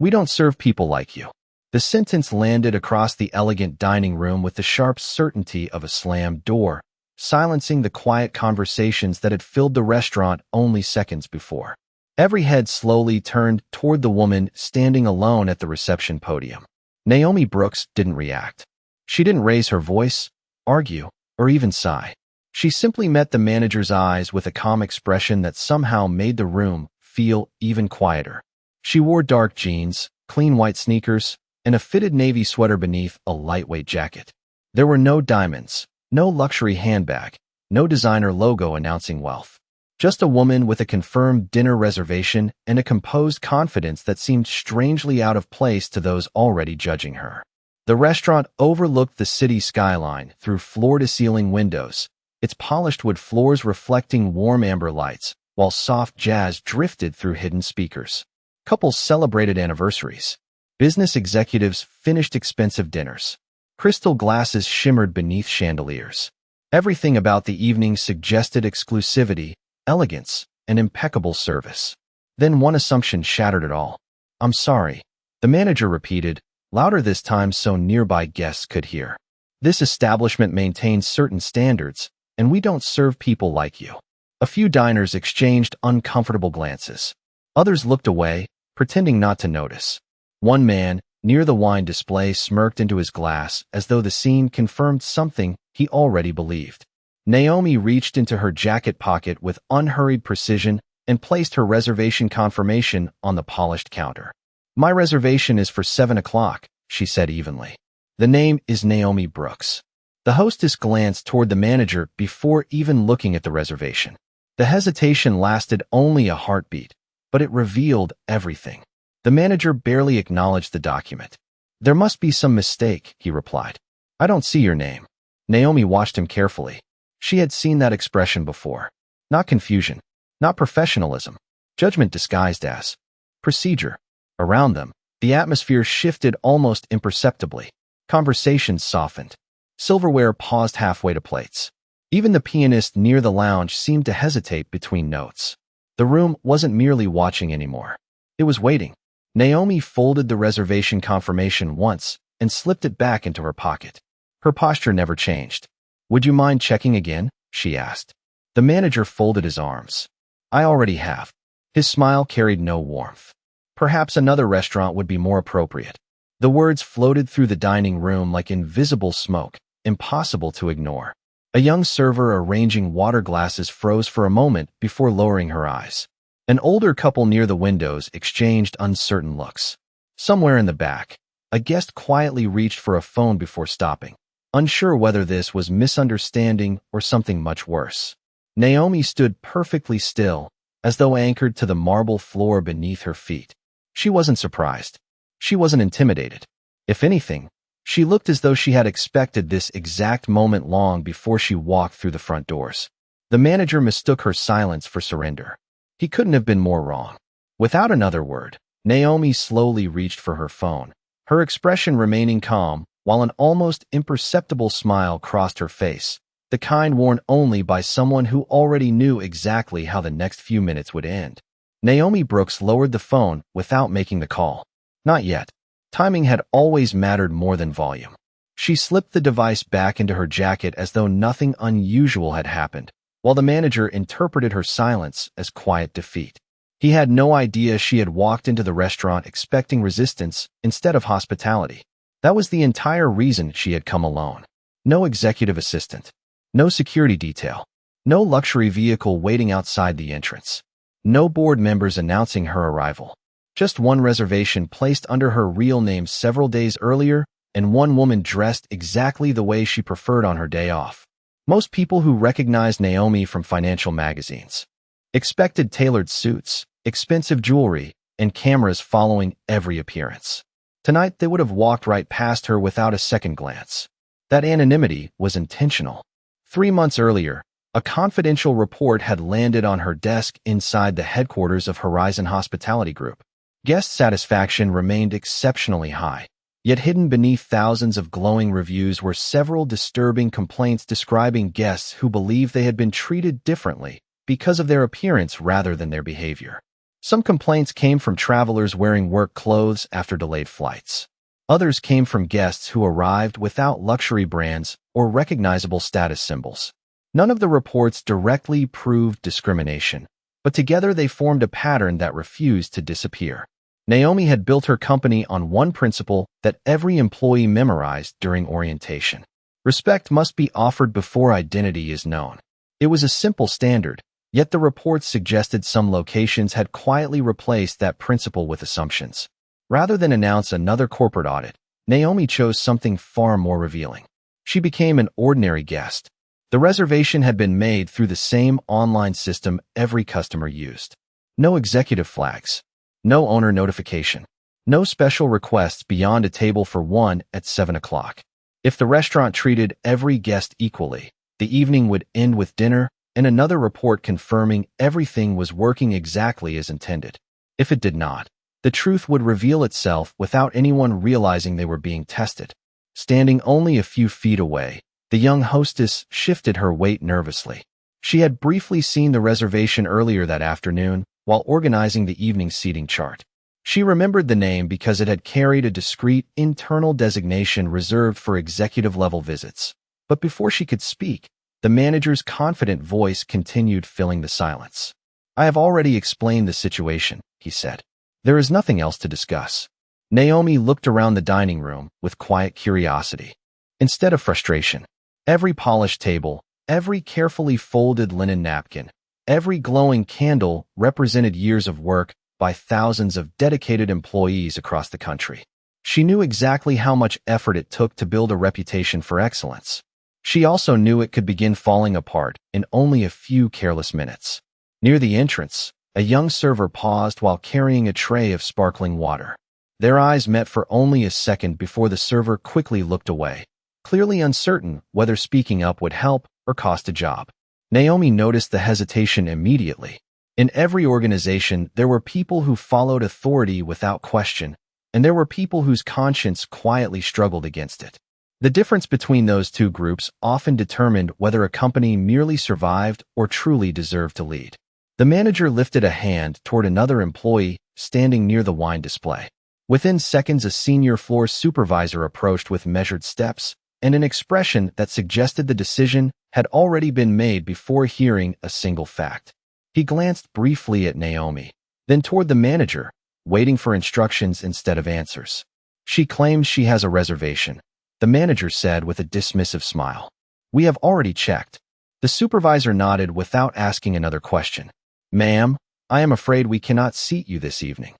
We don't serve people like you. The sentence landed across the elegant dining room with the sharp certainty of a slammed door, silencing the quiet conversations that had filled the restaurant only seconds before. Every head slowly turned toward the woman standing alone at the reception podium. Naomi Brooks didn't react. She didn't raise her voice, argue, or even sigh. She simply met the manager's eyes with a calm expression that somehow made the room feel even quieter. She wore dark jeans, clean white sneakers, and a fitted navy sweater beneath a lightweight jacket. There were no diamonds, no luxury handbag, no designer logo announcing wealth. Just a woman with a confirmed dinner reservation and a composed confidence that seemed strangely out of place to those already judging her. The restaurant overlooked the city skyline through floor-to-ceiling windows, its polished wood floors reflecting warm amber lights, while soft jazz drifted through hidden speakers. Couples celebrated anniversaries. Business executives finished expensive dinners. Crystal glasses shimmered beneath chandeliers. Everything about the evening suggested exclusivity, elegance, and impeccable service. Then one assumption shattered it all. "I'm sorry," the manager repeated, louder this time so nearby guests could hear. "This establishment maintains certain standards, and we don't serve people like you." A few diners exchanged uncomfortable glances. Others looked away, pretending not to notice. One man, near the wine display, smirked into his glass as though the scene confirmed something he already believed. Naomi reached into her jacket pocket with unhurried precision and placed her reservation confirmation on the polished counter. "My reservation is for 7 o'clock, she said evenly. "The name is Naomi Brooks." The hostess glanced toward the manager before even looking at the reservation. The hesitation lasted only a heartbeat, but it revealed everything. The manager barely acknowledged the document. "There must be some mistake," he replied. "I don't see your name." Naomi watched him carefully. She had seen that expression before. Not confusion, not professionalism, judgment disguised as procedure. Around them, the atmosphere shifted almost imperceptibly. Conversations softened. Silverware paused halfway to plates. Even the pianist near the lounge seemed to hesitate between notes. The room wasn't merely watching anymore. It was waiting. Naomi folded the reservation confirmation once and slipped it back into her pocket. Her posture never changed. "Would you mind checking again?" she asked. The manager folded his arms. "I already have." His smile carried no warmth. "Perhaps another restaurant would be more appropriate." The words floated through the dining room like invisible smoke, impossible to ignore. A young server arranging water glasses froze for a moment before lowering her eyes. An older couple near the windows exchanged uncertain looks. Somewhere in the back, a guest quietly reached for a phone before stopping, unsure whether this was misunderstanding or something much worse. Naomi stood perfectly still, as though anchored to the marble floor beneath her feet. She wasn't surprised. She wasn't intimidated. If anything, she looked as though she had expected this exact moment long before she walked through the front doors. The manager mistook her silence for surrender. He couldn't have been more wrong. Without another word, Naomi slowly reached for her phone, her expression remaining calm, while an almost imperceptible smile crossed her face, the kind worn only by someone who already knew exactly how the next few minutes would end. Naomi Brooks lowered the phone without making the call. Not yet. Timing had always mattered more than volume. She slipped the device back into her jacket as though nothing unusual had happened, while the manager interpreted her silence as quiet defeat. He had no idea she had walked into the restaurant expecting resistance instead of hospitality. That was the entire reason she had come alone. No executive assistant. No security detail. No luxury vehicle waiting outside the entrance. No board members announcing her arrival. Just one reservation placed under her real name several days earlier, and one woman dressed exactly the way she preferred on her day off. Most people who recognized Naomi from financial magazines expected tailored suits, expensive jewelry, and cameras following every appearance. Tonight, they would have walked right past her without a second glance. That anonymity was intentional. 3 months earlier, a confidential report had landed on her desk inside the headquarters of Horizon Hospitality Group. Guest satisfaction remained exceptionally high. Yet hidden beneath thousands of glowing reviews were several disturbing complaints describing guests who believed they had been treated differently because of their appearance rather than their behavior. Some complaints came from travelers wearing work clothes after delayed flights. Others came from guests who arrived without luxury brands or recognizable status symbols. None of the reports directly proved discrimination, but together they formed a pattern that refused to disappear. Naomi had built her company on one principle that every employee memorized during orientation. Respect must be offered before identity is known. It was a simple standard, yet the reports suggested some locations had quietly replaced that principle with assumptions. Rather than announce another corporate audit, Naomi chose something far more revealing. She became an ordinary guest. The reservation had been made through the same online system every customer used. No executive flags, no owner notification, no special requests beyond a table for one at 7 o'clock. If the restaurant treated every guest equally, the evening would end with dinner and another report confirming everything was working exactly as intended. If it did not, the truth would reveal itself without anyone realizing they were being tested. Standing only a few feet away, the young hostess shifted her weight nervously. She had briefly seen the reservation earlier that afternoon while organizing the evening seating chart. She remembered the name because it had carried a discreet internal designation reserved for executive-level visits. But before she could speak, the manager's confident voice continued filling the silence. "I have already explained the situation," he said. "There is nothing else to discuss." Naomi looked around the dining room with quiet curiosity. Instead of frustration, every polished table, every carefully folded linen napkin, every glowing candle represented years of work by thousands of dedicated employees across the country. She knew exactly how much effort it took to build a reputation for excellence. She also knew it could begin falling apart in only a few careless minutes. Near the entrance, a young server paused while carrying a tray of sparkling water. Their eyes met for only a second before the server quickly looked away, clearly uncertain whether speaking up would help or cost a job. Naomi noticed the hesitation immediately. In every organization, there were people who followed authority without question, and there were people whose conscience quietly struggled against it. The difference between those two groups often determined whether a company merely survived or truly deserved to lead. The manager lifted a hand toward another employee standing near the wine display. Within seconds, a senior floor supervisor approached with measured steps and an expression that suggested the decision had already been made before hearing a single fact. He glanced briefly at Naomi, then toward the manager, waiting for instructions instead of answers. "She claims she has a reservation," the manager said with a dismissive smile. "We have already checked." The supervisor nodded without asking another question. "Ma'am, I am afraid we cannot seat you this evening."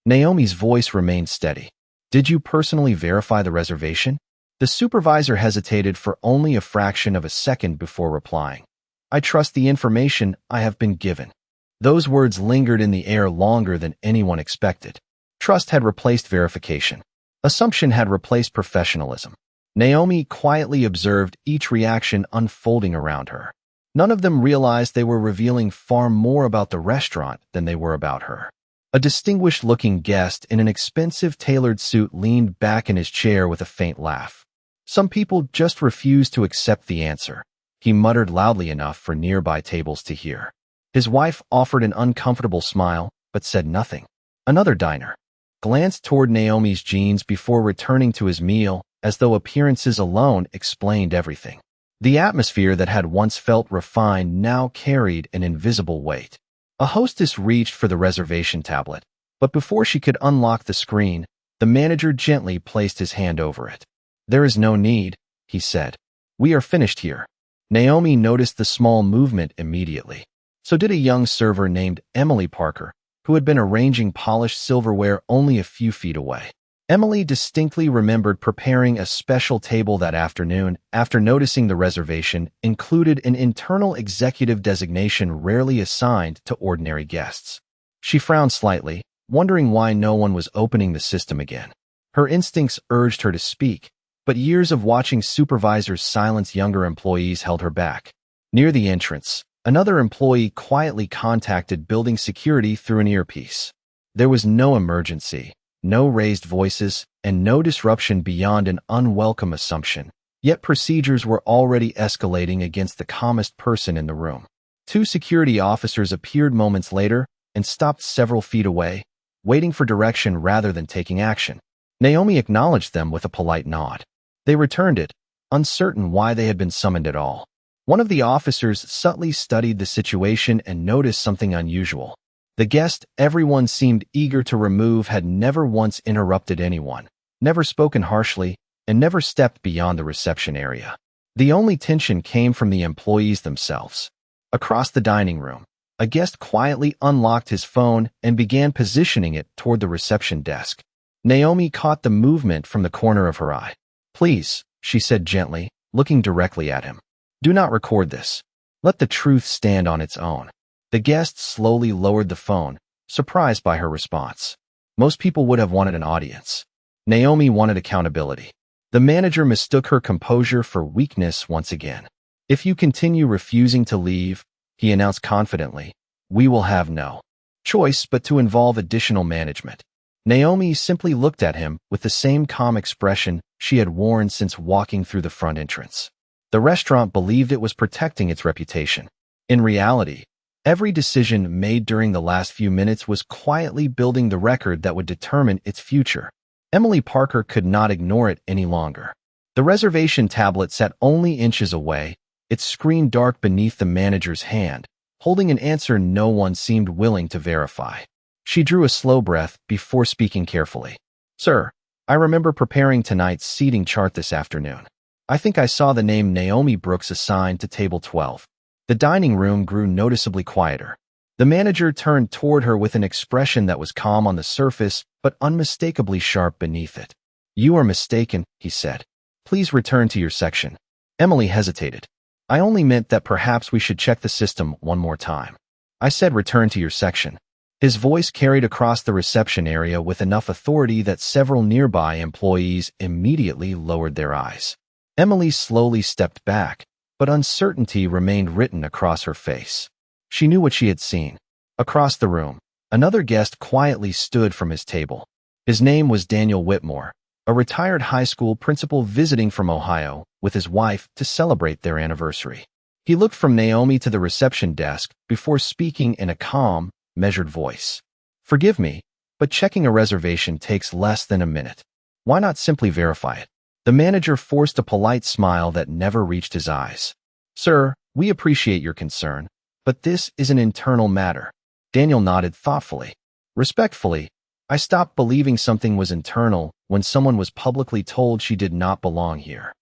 Naomi's voice remained steady. "Did you personally verify the reservation?" The supervisor hesitated for only a fraction of a second before replying. "I trust the information I have been given." Those words lingered in the air longer than anyone expected. Trust had replaced verification. Assumption had replaced professionalism. Naomi quietly observed each reaction unfolding around her. None of them realized they were revealing far more about the restaurant than they were about her. A distinguished-looking guest in an expensive tailored suit leaned back in his chair with a faint laugh. Some people just refused to accept the answer. He muttered loudly enough for nearby tables to hear. His wife offered an uncomfortable smile, but said nothing. Another diner glanced toward Naomi's jeans before returning to his meal, as though appearances alone explained everything. The atmosphere that had once felt refined now carried an invisible weight. A hostess reached for the reservation tablet, but before she could unlock the screen, the manager gently placed his hand over it. "There is no need," he said. "We are finished here." Naomi noticed the small movement immediately. So did a young server named Emily Parker, who had been arranging polished silverware only a few feet away. Emily distinctly remembered preparing a special table that afternoon after noticing the reservation included an internal executive designation rarely assigned to ordinary guests. She frowned slightly, wondering why no one was opening the system again. Her instincts urged her to speak, but years of watching supervisors silence younger employees held her back. Near the entrance, another employee quietly contacted building security through an earpiece. There was no emergency, no raised voices, and no disruption beyond an unwelcome assumption. Yet procedures were already escalating against the calmest person in the room. Two security officers appeared moments later, and stopped several feet away, waiting for direction rather than taking action. Naomi acknowledged them with a polite nod. They returned it, uncertain why they had been summoned at all. One of the officers subtly studied the situation and noticed something unusual. The guest everyone seemed eager to remove had never once interrupted anyone, never spoken harshly, and never stepped beyond the reception area. The only tension came from the employees themselves. Across the dining room, a guest quietly unlocked his phone and began positioning it toward the reception desk. Naomi caught the movement from the corner of her eye. "Please," she said gently, looking directly at him. "Do not record this. Let the truth stand on its own." The guest slowly lowered the phone, surprised by her response. Most people would have wanted an audience. Naomi wanted accountability. The manager mistook her composure for weakness once again. "If you continue refusing to leave," he announced confidently, "we will have no choice but to involve additional management." Naomi simply looked at him with the same calm expression she had worn since walking through the front entrance. The restaurant believed it was protecting its reputation. In reality, every decision made during the last few minutes was quietly building the record that would determine its future. Emily Parker could not ignore it any longer. The reservation tablet sat only inches away, its screen dark beneath the manager's hand, holding an answer no one seemed willing to verify. She drew a slow breath before speaking carefully. "Sir, I remember preparing tonight's seating chart this afternoon. I think I saw the name Naomi Brooks assigned to table 12. The dining room grew noticeably quieter. The manager turned toward her with an expression that was calm on the surface, but unmistakably sharp beneath it. "You are mistaken," he said. "Please return to your section." Emily hesitated. "I only meant that perhaps we should check the system one more time." "I said return to your section." His voice carried across the reception area with enough authority that several nearby employees immediately lowered their eyes. Emily slowly stepped back, but uncertainty remained written across her face. She knew what she had seen. Across the room, another guest quietly stood from his table. His name was Daniel Whitmore, a retired high school principal visiting from Ohio with his wife to celebrate their anniversary. He looked from Naomi to the reception desk before speaking in a calm, measured voice. "Forgive me, but checking a reservation takes less than a minute. Why not simply verify it?" The manager forced a polite smile that never reached his eyes. "Sir, we appreciate your concern, but this is an internal matter." Daniel nodded thoughtfully. "Respectfully, I stopped believing something was internal when someone was publicly told she did not belong here."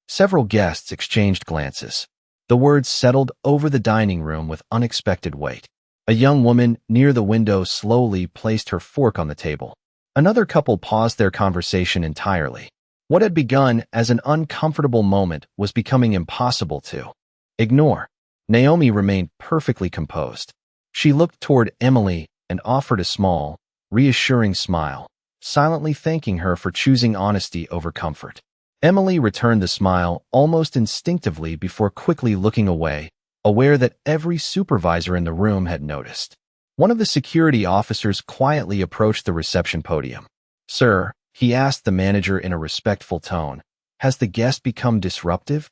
Several guests exchanged glances. The words settled over the dining room with unexpected weight. A young woman near the window slowly placed her fork on the table. Another couple paused their conversation entirely. What had begun as an uncomfortable moment was becoming impossible to ignore. Naomi remained perfectly composed. She looked toward Emily and offered a small, reassuring smile, silently thanking her for choosing honesty over comfort. Emily returned the smile almost instinctively before quickly looking away, aware that every supervisor in the room had noticed. One of the security officers quietly approached the reception podium. "Sir," he asked the manager in a respectful tone, "has the guest become disruptive?"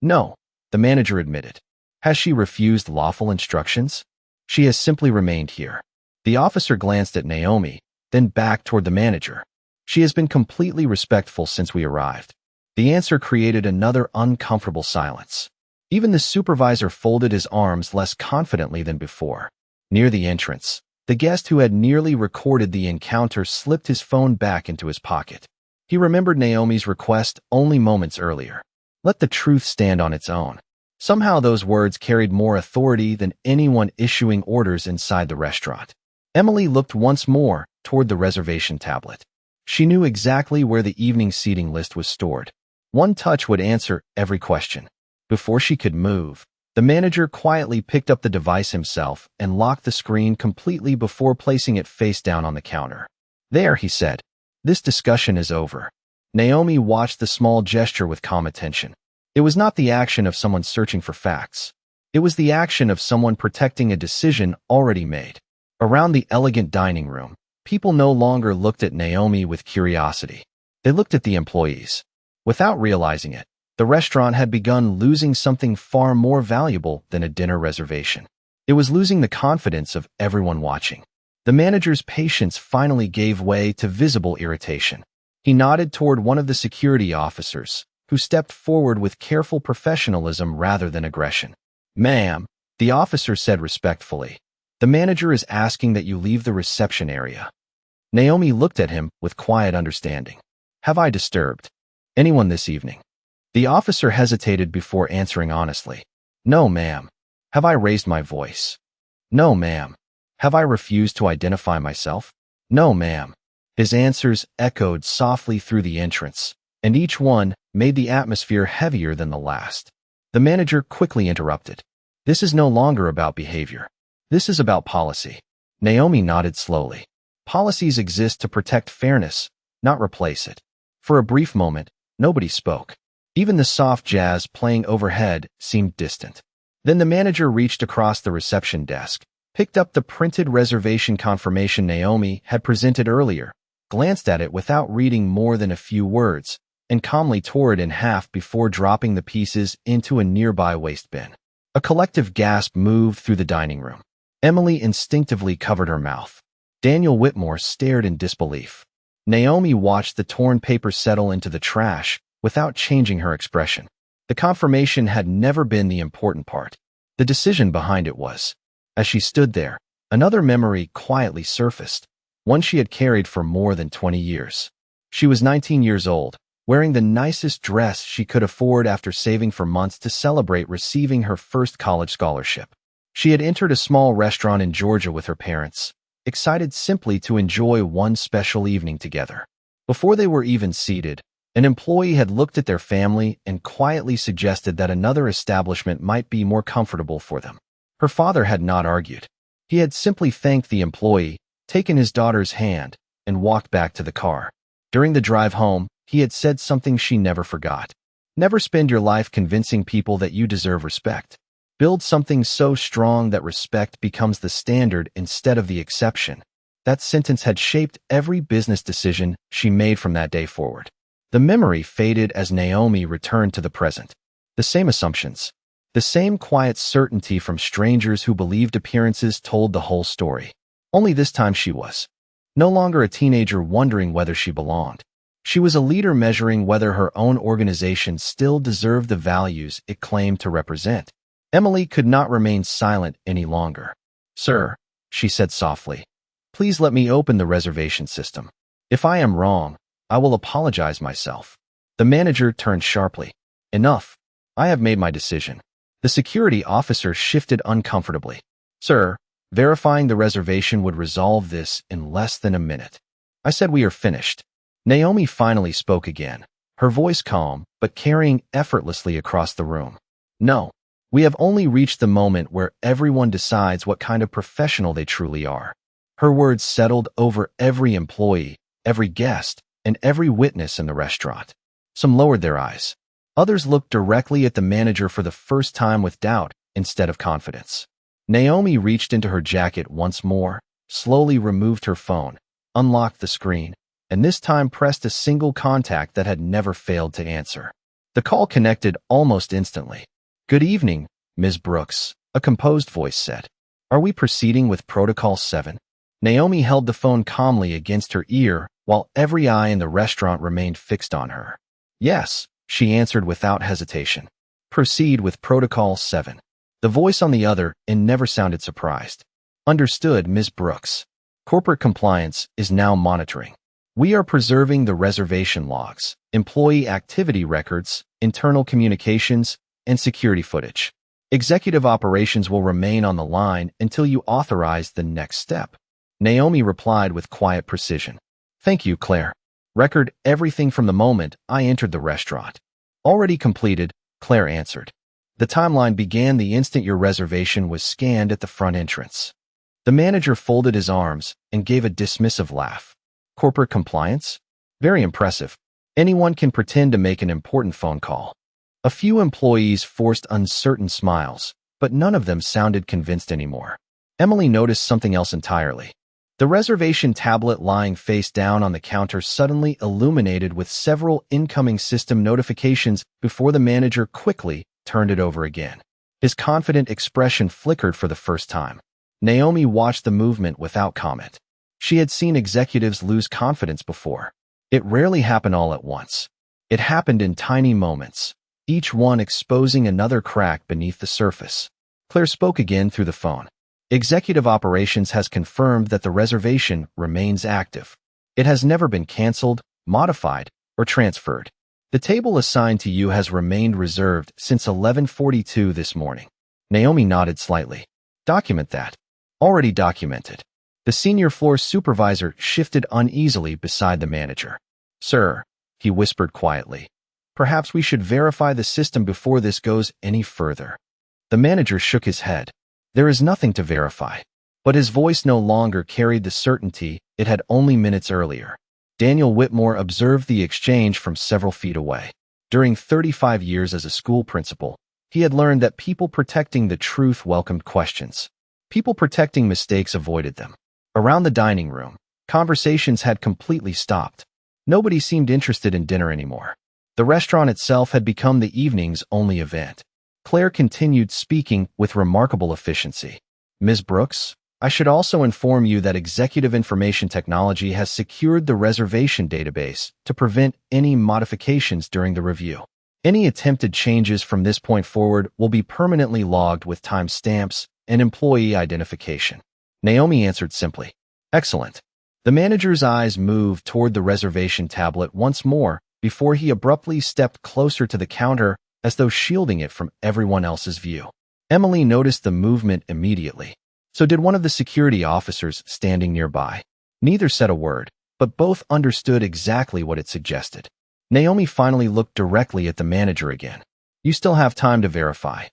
"No," the manager admitted. "Has she refused lawful instructions?" "She has simply remained here." The officer glanced at Naomi, then back toward the manager. "She has been completely respectful since we arrived." The answer created another uncomfortable silence. Even the supervisor folded his arms less confidently than before. Near the entrance, the guest who had nearly recorded the encounter slipped his phone back into his pocket. He remembered Naomi's request only moments earlier. Let the truth stand on its own. Somehow those words carried more authority than anyone issuing orders inside the restaurant. Emily looked once more toward the reservation tablet. She knew exactly where the evening seating list was stored. One touch would answer every question. Before she could move, the manager quietly picked up the device himself and locked the screen completely before placing it face down on the counter. "There," he said. "This discussion is over." Naomi watched the small gesture with calm attention. It was not the action of someone searching for facts. It was the action of someone protecting a decision already made. Around the elegant dining room, people no longer looked at Naomi with curiosity. They looked at the employees. Without realizing it, the restaurant had begun losing something far more valuable than a dinner reservation. It was losing the confidence of everyone watching. The manager's patience finally gave way to visible irritation. He nodded toward one of the security officers, who stepped forward with careful professionalism rather than aggression. "Ma'am," the officer said respectfully, "the manager is asking that you leave the reception area." Naomi looked at him with quiet understanding. "Have I disturbed anyone this evening?" The officer hesitated before answering honestly. "No, ma'am." "Have I raised my voice?" "No, ma'am." "Have I refused to identify myself?" "No, ma'am." His answers echoed softly through the entrance, and each one made the atmosphere heavier than the last. The manager quickly interrupted. "This is no longer about behavior. This is about policy." Naomi nodded slowly. Policies exist to protect fairness, not replace it. For a brief moment, nobody spoke. Even the soft jazz playing overhead seemed distant. Then the manager reached across the reception desk, picked up the printed reservation confirmation Naomi had presented earlier, glanced at it without reading more than a few words, and calmly tore it in half before dropping the pieces into a nearby waste bin. A collective gasp moved through the dining room. Emily instinctively covered her mouth. Daniel Whitmore stared in disbelief. Naomi watched the torn paper settle into the trash without changing her expression. The confirmation had never been the important part. The decision behind it was. As she stood there, another memory quietly surfaced, one she had carried for more than 20 years. She was 19 years old, wearing the nicest dress she could afford after saving for months to celebrate receiving her first college scholarship. She had entered a small restaurant in Georgia with her parents, excited simply to enjoy one special evening together. Before they were even seated, an employee had looked at their family and quietly suggested that another establishment might be more comfortable for them. Her father had not argued. He had simply thanked the employee, taken his daughter's hand, and walked back to the car. During the drive home, he had said something she never forgot. "Never spend your life convincing people that you deserve respect. Build something so strong that respect becomes the standard instead of the exception." That sentence had shaped every business decision she made from that day forward. The memory faded as Naomi returned to the present. The same assumptions. The same quiet certainty from strangers who believed appearances told the whole story. Only this time she was no longer a teenager wondering whether she belonged. She was a leader measuring whether her own organization still deserved the values it claimed to represent. Emily could not remain silent any longer. "Sir," she said softly, "please let me open the reservation system. If I am wrong, I will apologize myself." The manager turned sharply. "Enough. I have made my decision." The security officer shifted uncomfortably. "Sir, verifying the reservation would resolve this in less than a minute. I said we are finished." Naomi finally spoke again, her voice calm but carrying effortlessly across the room. "No. We have only reached the moment where everyone decides what kind of professional they truly are." Her words settled over every employee, every guest, and every witness in the restaurant. Some lowered their eyes. Others looked directly at the manager for the first time with doubt instead of confidence. Naomi reached into her jacket once more, slowly removed her phone, unlocked the screen, and this time pressed a single contact that had never failed to answer. The call connected almost instantly. "Good evening, Ms. Brooks," a composed voice said. "Are we proceeding with Protocol 7? Naomi held the phone calmly against her ear while every eye in the restaurant remained fixed on her. "Yes," she answered without hesitation. "Proceed with Protocol 7. The voice on the other end never sounded surprised. "Understood, Ms. Brooks. Corporate compliance is now monitoring. We are preserving the reservation logs, employee activity records, internal communications, and security footage. Executive operations will remain on the line until you authorize the next step." Naomi replied with quiet precision. "Thank you, Claire. Record everything from the moment I entered the restaurant." "Already completed," Claire answered. "The timeline began the instant your reservation was scanned at the front entrance." The manager folded his arms and gave a dismissive laugh. "Corporate compliance? Very impressive. Anyone can pretend to make an important phone call." A few employees forced uncertain smiles, but none of them sounded convinced anymore. Emily noticed something else entirely. The reservation tablet lying face down on the counter suddenly illuminated with several incoming system notifications before the manager quickly turned it over again. His confident expression flickered for the first time. Naomi watched the movement without comment. She had seen executives lose confidence before. It rarely happened all at once. It happened in tiny moments, each one exposing another crack beneath the surface. Claire spoke again through the phone. Executive Operations has confirmed that the reservation remains active. It has never been canceled, modified, or transferred. The table assigned to you has remained reserved since 11:42 this morning. Naomi nodded slightly. Document that. Already documented. The senior floor supervisor shifted uneasily beside the manager. Sir, he whispered quietly, perhaps we should verify the system before this goes any further. The manager shook his head. There is nothing to verify. But his voice no longer carried the certainty it had only minutes earlier. Daniel Whitmore observed the exchange from several feet away. During 35 years as a school principal, he had learned that people protecting the truth welcomed questions. People protecting mistakes avoided them. Around the dining room, conversations had completely stopped. Nobody seemed interested in dinner anymore. The restaurant itself had become the evening's only event. Claire continued speaking with remarkable efficiency. Ms. Brooks, I should also inform you that Executive Information Technology has secured the reservation database to prevent any modifications during the review. Any attempted changes from this point forward will be permanently logged with timestamps and employee identification. Naomi answered simply. Excellent. The manager's eyes moved toward the reservation tablet once more before he abruptly stepped closer to the counter as though shielding it from everyone else's view. Emily noticed the movement immediately. So did one of the security officers standing nearby. Neither said a word, but both understood exactly what it suggested. Naomi finally looked directly at the manager again. You still have time to verify.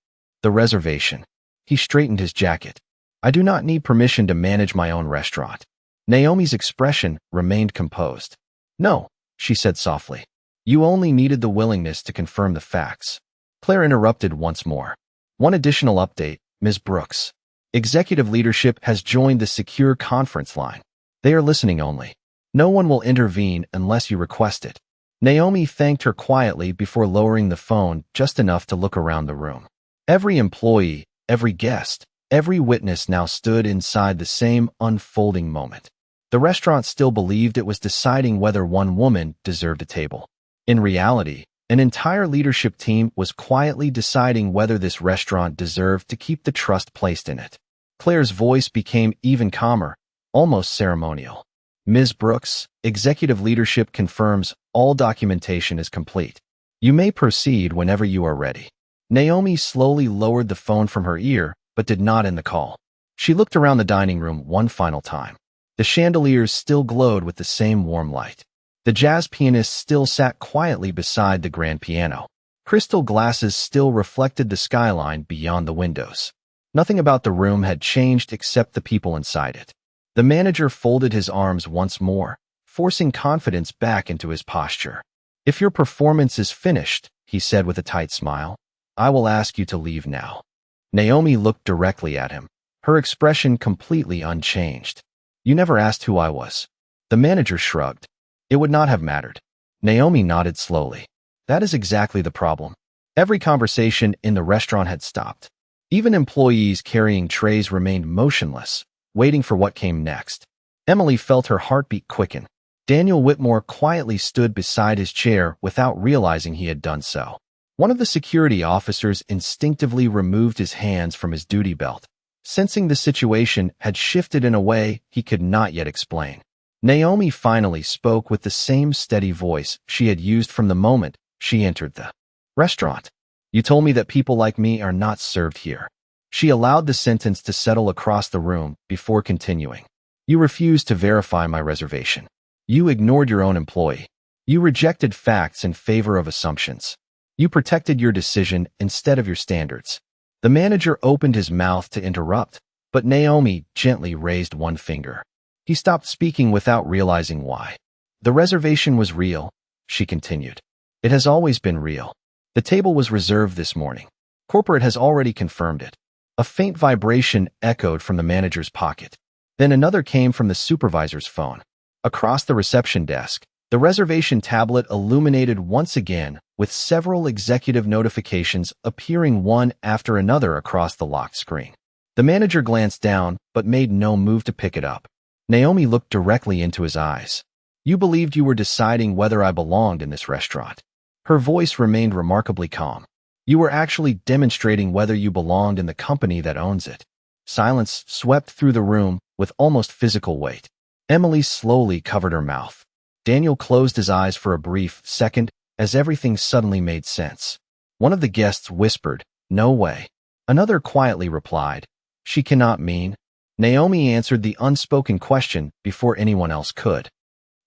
The reservation. He straightened his jacket. I do not need permission to manage my own restaurant. Naomi's expression remained composed. No, she said softly. You only needed the willingness to confirm the facts. Claire interrupted once more. One additional update, Ms. Brooks. Executive leadership has joined the secure conference line. They are listening only. No one will intervene unless you request it. Naomi thanked her quietly before lowering the phone just enough to look around the room. Every employee, every guest, every witness now stood inside the same unfolding moment. The restaurant still believed it was deciding whether one woman deserved a table. In reality, an entire leadership team was quietly deciding whether this restaurant deserved to keep the trust placed in it. Claire's voice became even calmer, almost ceremonial. Ms. Brooks, executive leadership confirms all documentation is complete. You may proceed whenever you are ready. Naomi slowly lowered the phone from her ear, but did not end the call. She looked around the dining room one final time. The chandeliers still glowed with the same warm light. The jazz pianist still sat quietly beside the grand piano. Crystal glasses still reflected the skyline beyond the windows. Nothing about the room had changed except the people inside it. The manager folded his arms once more, forcing confidence back into his posture. If your performance is finished, he said with a tight smile, I will ask you to leave now. Naomi looked directly at him, her expression completely unchanged. You never asked who I was. The manager shrugged. It would not have mattered. Naomi nodded slowly. That is exactly the problem. Every conversation in the restaurant had stopped. Even employees carrying trays remained motionless, waiting for what came next. Emily felt her heartbeat quicken. Daniel Whitmore quietly stood beside his chair without realizing he had done so. One of the security officers instinctively removed his hands from his duty belt, sensing the situation had shifted in a way he could not yet explain. Naomi finally spoke with the same steady voice she had used from the moment she entered the restaurant. You told me that people like me are not served here. She allowed the sentence to settle across the room before continuing. You refused to verify my reservation. You ignored your own employee. You rejected facts in favor of assumptions. You protected your decision instead of your standards. The manager opened his mouth to interrupt, but Naomi gently raised one finger. He stopped speaking without realizing why. The reservation was real, she continued. It has always been real. The table was reserved this morning. Corporate has already confirmed it. A faint vibration echoed from the manager's pocket. Then another came from the supervisor's phone. Across the reception desk, The reservation tablet illuminated once again, with several executive notifications appearing one after another across the locked screen. The manager glanced down, but made no move to pick it up. Naomi looked directly into his eyes. "You believed you were deciding whether I belonged in this restaurant." Her voice remained remarkably calm. "You were actually demonstrating whether you belonged in the company that owns it." Silence swept through the room with almost physical weight. Emily slowly covered her mouth. Daniel closed his eyes for a brief second as everything suddenly made sense. One of the guests whispered, "No way." Another quietly replied, "She cannot mean." Naomi answered the unspoken question before anyone else could.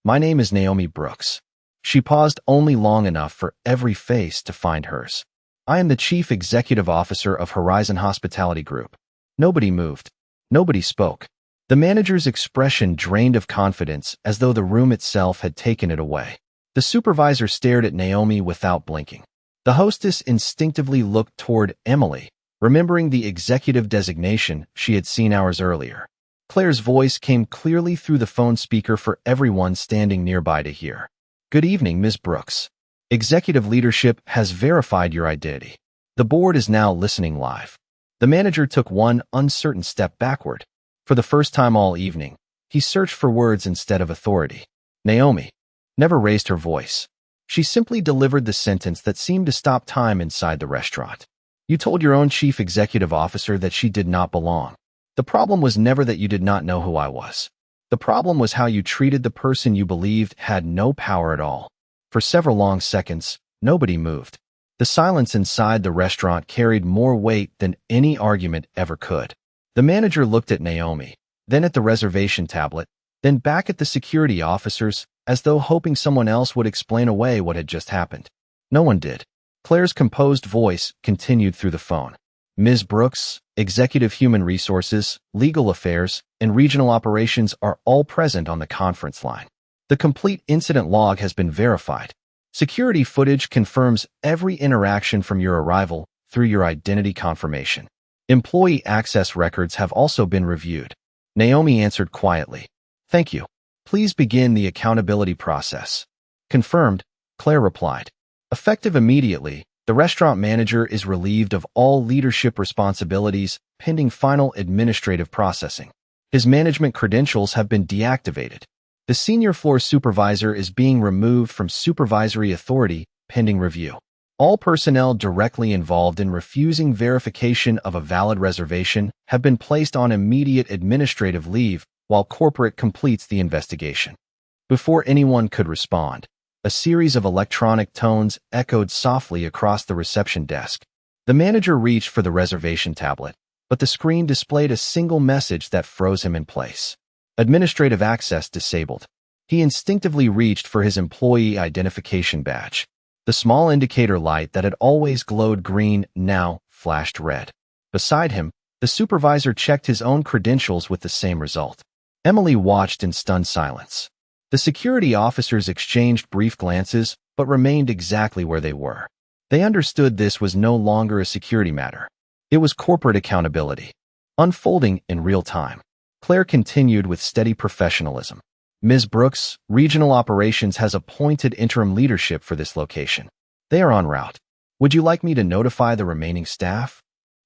"My name is Naomi Brooks." She paused only long enough for every face to find hers. "I am the Chief Executive Officer of Horizon Hospitality Group." Nobody moved. Nobody spoke. The manager's expression drained of confidence as though the room itself had taken it away. The supervisor stared at Naomi without blinking. The hostess instinctively looked toward Emily, remembering the executive designation she had seen hours earlier. Claire's voice came clearly through the phone speaker for everyone standing nearby to hear. "Good evening, Ms. Brooks. Executive leadership has verified your identity. The board is now listening live." The manager took one uncertain step backward. For the first time all evening, he searched for words instead of authority. Naomi never raised her voice. She simply delivered the sentence that seemed to stop time inside the restaurant. "You told your own chief executive officer that she did not belong. The problem was never that you did not know who I was. The problem was how you treated the person you believed had no power at all." For several long seconds, nobody moved. The silence inside the restaurant carried more weight than any argument ever could. The manager looked at Naomi, then at the reservation tablet, then back at the security officers, as though hoping someone else would explain away what had just happened. No one did. Claire's composed voice continued through the phone. "Ms. Brooks, Executive Human Resources, Legal Affairs, and Regional Operations are all present on the conference line. The complete incident log has been verified. Security footage confirms every interaction from your arrival through your identity confirmation. Employee access records have also been reviewed." Naomi answered quietly, "Thank you. Please begin the accountability process." "Confirmed," Claire replied. Effective immediately, the restaurant manager is relieved of all leadership responsibilities pending final administrative processing. His management credentials have been deactivated. The senior floor supervisor is being removed from supervisory authority pending review. All personnel directly involved in refusing verification of a valid reservation have been placed on immediate administrative leave while corporate completes the investigation. Before anyone could respond, a series of electronic tones echoed softly across the reception desk. The manager reached for the reservation tablet, but the screen displayed a single message that froze him in place. "Administrative access disabled." He instinctively reached for his employee identification badge. The small indicator light that had always glowed green now flashed red. Beside him, the supervisor checked his own credentials with the same result. Emily watched in stunned silence. The security officers exchanged brief glances, but remained exactly where they were. They understood this was no longer a security matter. It was corporate accountability, unfolding in real time. Claire continued with steady professionalism. "Ms. Brooks, Regional Operations has appointed interim leadership for this location. They are en route. Would you like me to notify the remaining staff?"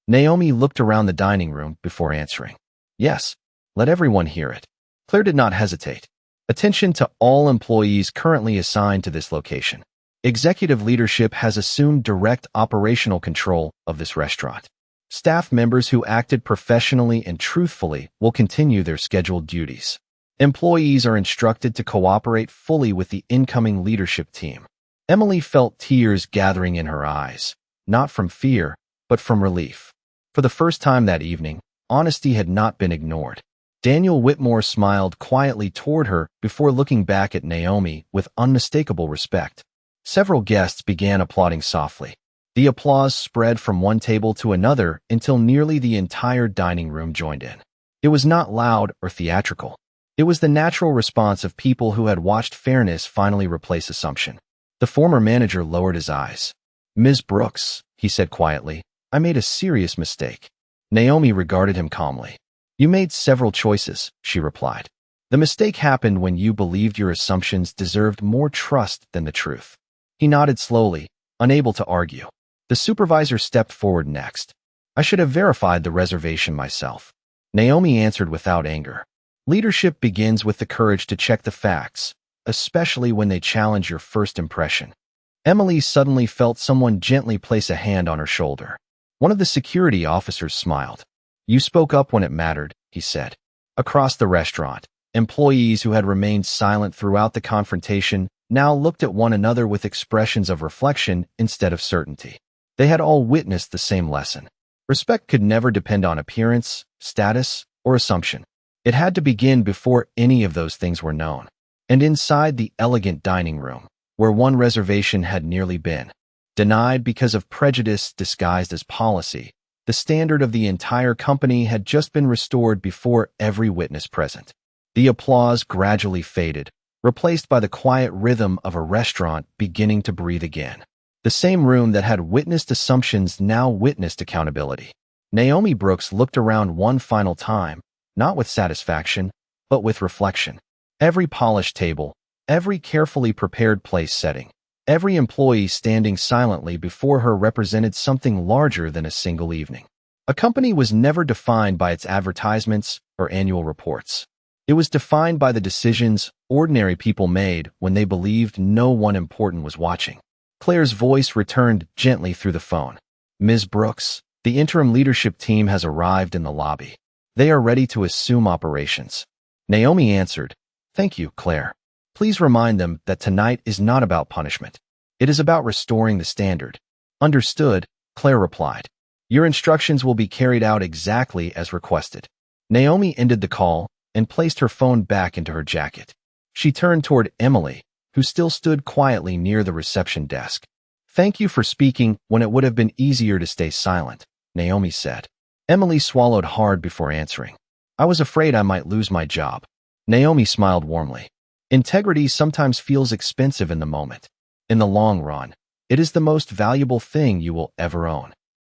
Naomi looked around the dining room before answering. "Yes, let everyone hear it." Claire did not hesitate. "Attention to all employees currently assigned to this location. Executive leadership has assumed direct operational control of this restaurant. Staff members who acted professionally and truthfully will continue their scheduled duties. Employees are instructed to cooperate fully with the incoming leadership team." Emily felt tears gathering in her eyes, not from fear, but from relief. For the first time that evening, honesty had not been ignored. Daniel Whitmore smiled quietly toward her before looking back at Naomi with unmistakable respect. Several guests began applauding softly. The applause spread from one table to another until nearly the entire dining room joined in. It was not loud or theatrical. It was the natural response of people who had watched fairness finally replace assumption. The former manager lowered his eyes. "Ms. Brooks," he said quietly, "I made a serious mistake." Naomi regarded him calmly. "You made several choices," she replied. The mistake happened when you believed your assumptions deserved more trust than the truth. He nodded slowly, unable to argue. The supervisor stepped forward next. I should have verified the reservation myself. Naomi answered without anger. Leadership begins with the courage to check the facts, especially when they challenge your first impression. Emily suddenly felt someone gently place a hand on her shoulder. One of the security officers smiled. You spoke up when it mattered, he said. Across the restaurant, employees who had remained silent throughout the confrontation now looked at one another with expressions of reflection instead of certainty. They had all witnessed the same lesson. Respect could never depend on appearance, status, or assumption. It had to begin before any of those things were known. And inside the elegant dining room, where one reservation had nearly been denied because of prejudice disguised as policy, the standard of the entire company had just been restored before every witness present. The applause gradually faded, replaced by the quiet rhythm of a restaurant beginning to breathe again. The same room that had witnessed assumptions now witnessed accountability. Naomi Brooks looked around one final time, not with satisfaction, but with reflection. Every polished table, every carefully prepared place setting, every employee standing silently before her represented something larger than a single evening. A company was never defined by its advertisements or annual reports. It was defined by the decisions ordinary people made when they believed no one important was watching. Claire's voice returned gently through the phone. Ms. Brooks, the interim leadership team has arrived in the lobby. They are ready to assume operations. Naomi answered, Thank you, Claire. Please remind them that tonight is not about punishment. It is about restoring the standard. Understood, Claire replied. Your instructions will be carried out exactly as requested. Naomi ended the call and placed her phone back into her jacket. She turned toward Emily, who still stood quietly near the reception desk. Thank you for speaking when it would have been easier to stay silent, Naomi said. Emily swallowed hard before answering. I was afraid I might lose my job. Naomi smiled warmly. Integrity sometimes feels expensive in the moment. In the long run, it is the most valuable thing you will ever own.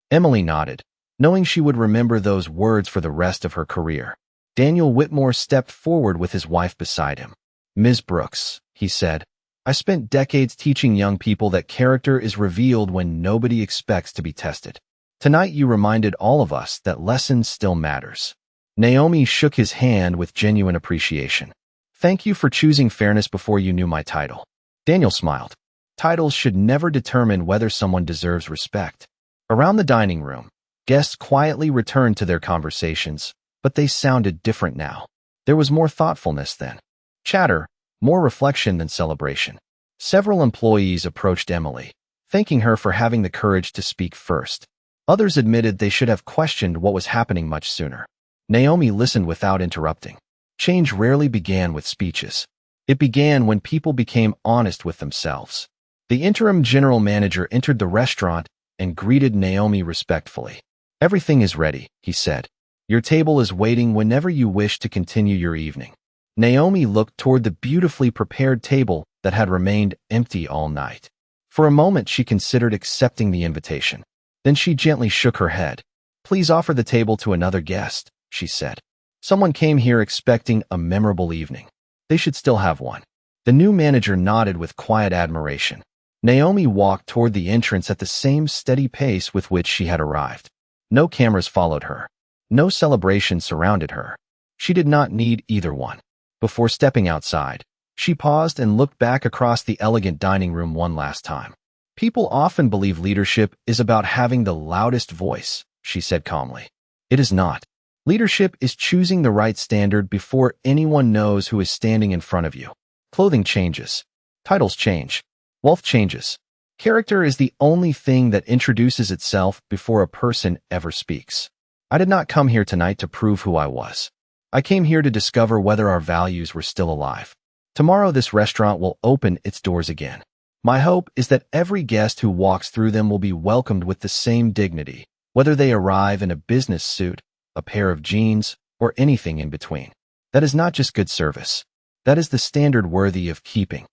Emily nodded, knowing she would remember those words for the rest of her career. Daniel Whitmore stepped forward with his wife beside him. Ms. Brooks, he said, I spent decades teaching young people that character is revealed when nobody expects to be tested. Tonight you reminded all of us that lessons still matters. Naomi shook his hand with genuine appreciation. Thank you for choosing fairness before you knew my title. Daniel smiled. Titles should never determine whether someone deserves respect. Around the dining room, guests quietly returned to their conversations, but they sounded different now. There was more thoughtfulness then. Chatter, more reflection than celebration. Several employees approached Emily, thanking her for having the courage to speak first. Others admitted they should have questioned what was happening much sooner. Naomi listened without interrupting. Change rarely began with speeches. It began when people became honest with themselves. The interim general manager entered the restaurant and greeted Naomi respectfully. Everything is ready, he said. Your table is waiting whenever you wish to continue your evening. Naomi looked toward the beautifully prepared table that had remained empty all night. For a moment, she considered accepting the invitation. Then she gently shook her head. Please offer the table to another guest, she said. Someone came here expecting a memorable evening. They should still have one. The new manager nodded with quiet admiration. Naomi walked toward the entrance at the same steady pace with which she had arrived. No cameras followed her. No celebration surrounded her. She did not need either one. Before stepping outside, she paused and looked back across the elegant dining room one last time. People often believe leadership is about having the loudest voice, she said calmly. It is not. Leadership is choosing the right standard before anyone knows who is standing in front of you. Clothing changes. Titles change. Wealth changes. Character is the only thing that introduces itself before a person ever speaks. I did not come here tonight to prove who I was. I came here to discover whether our values were still alive. Tomorrow this restaurant will open its doors again. My hope is that every guest who walks through them will be welcomed with the same dignity, whether they arrive in a business suit, a pair of jeans, or anything in between. That is not just good service. That is the standard worthy of keeping.